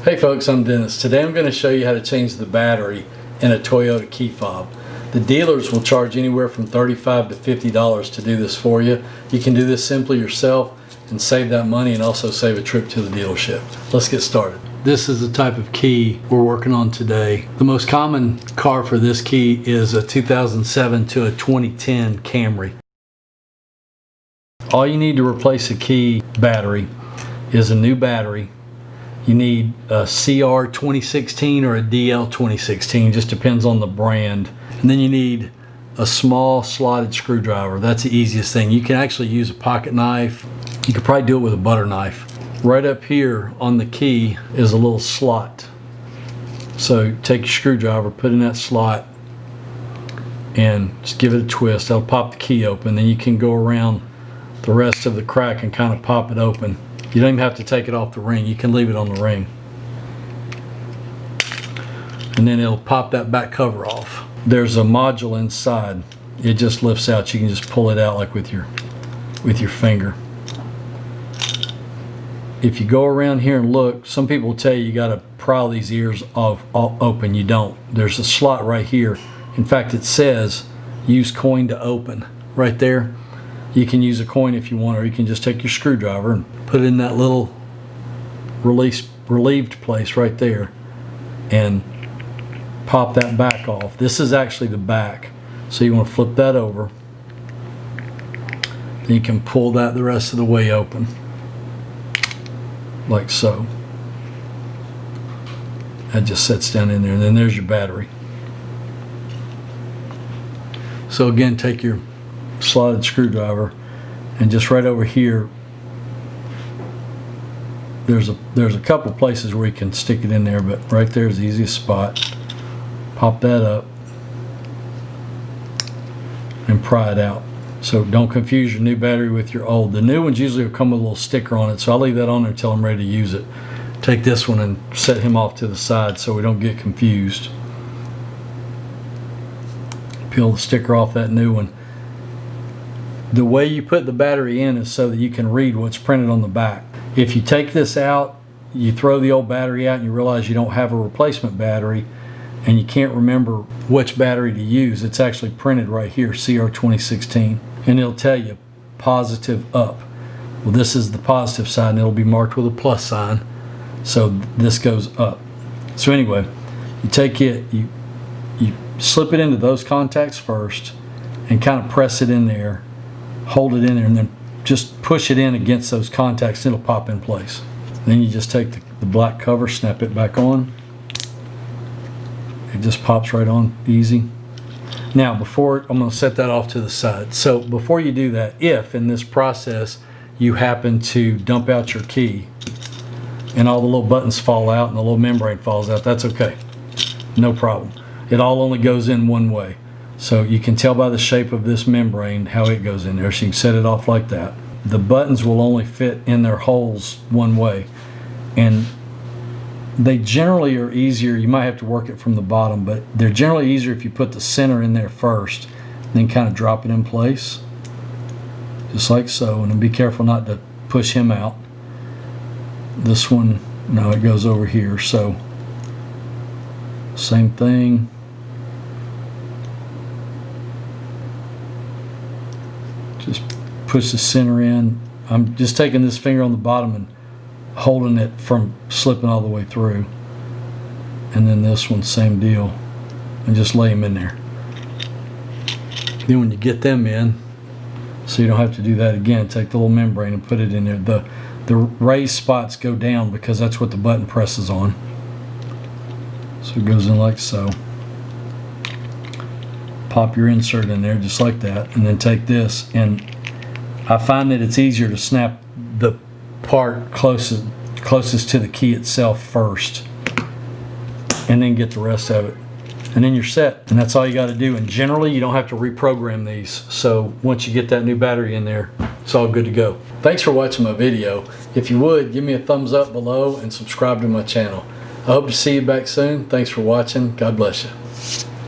Hey folks, I'm Dennis. Today I'm going to show you how to change the battery in a Toyota key fob. The dealers will charge anywhere from $35 to $50 to do this for you. You can do this simply yourself and save that money and also save a trip to the dealership. Let's get started. This is the type of key we're working on today. The most common car for this key is a 2007 to a 2010 Camry. All you need to replace a key battery is a new battery. You need a CR 2016 or a DL 2016, just depends on the brand. And then you need a small slotted screwdriver. That's the easiest thing. You can actually use a pocket knife. You could probably do it with a butter knife. Right up here on the key is a little slot. So take your screwdriver, put in that slot, and just give it a twist. That'll pop the key open. Then you can go around the rest of the crack and kind of pop it open. You don't even have to take it off the ring. You can leave it on the ring. And then it'll pop that back cover off. There's a module inside. It just lifts out. You can just pull it out like with your finger. If you go around here and look, some people will tell you you got to pry all these ears off open. You don't. There's a slot right here. In fact, it says use coin to open right there. You can use a coin if you want, or you can just take your screwdriver and put it in that little relieved place right there and pop that back off. This is actually the back, so you want to flip that over. Then you can pull that the rest of the way open like so. That just sets down in there, and then there's your battery. So again, take your slotted screwdriver and just right over here there's a couple places where you can stick it in there, but right there is the easiest spot. Pop that up and pry it out. So don't confuse your new battery with your old. The new ones usually will come with a little sticker on it, so I'll leave that on there until I'm ready to use it. Take this one and set him off to the side so we don't get confused. Peel the sticker off that new one. The way you put the battery in is so that you can read what's printed on the back. If you take this out, you throw the old battery out and you realize you don't have a replacement battery and you can't remember which battery to use, it's actually printed right here, CR 2016, and it'll tell you positive up. Well, this is the positive side and it'll be marked with a plus sign, so this goes up. So anyway, you take it, you slip it into those contacts first and kind of press it in there, hold it in there, and then just push it in against those contacts and it'll pop in place. Then you just take the black cover, snap it back on. It just pops right on, easy. Now I'm going to set that off to the side. So before you do that, if in this process you happen to dump out your key and all the little buttons fall out and the little membrane falls out, that's okay. No problem. It all only goes in one way. So you can tell by the shape of this membrane how it goes in there. So you can set it off like that. The buttons will only fit in their holes one way. And they generally are easier. You might have to work it from the bottom, but they're generally easier if you put the center in there first, then kind of drop it in place. Just like so. And then be careful not to push him out. This one, no, it goes over here. So same thing. Just push the center in. I'm just taking this finger on the bottom and holding it from slipping all the way through. And then this one, same deal. And just lay them in there. Then when you get them in, so you don't have to do that again, take the little membrane and put it in there. The raised spots go down because that's what the button presses on. So it goes in like so. Pop your insert in there just like that, and then take this, and I find that it's easier to snap the part closest to the key itself first and then get the rest of it, and then you're set. And that's all you got to do, and generally you don't have to reprogram these, so once you get that new battery in there, it's all good to go. Thanks for watching my video. If you would, give me a thumbs up below and subscribe to my channel. I hope to see you back soon. Thanks for watching. God bless you.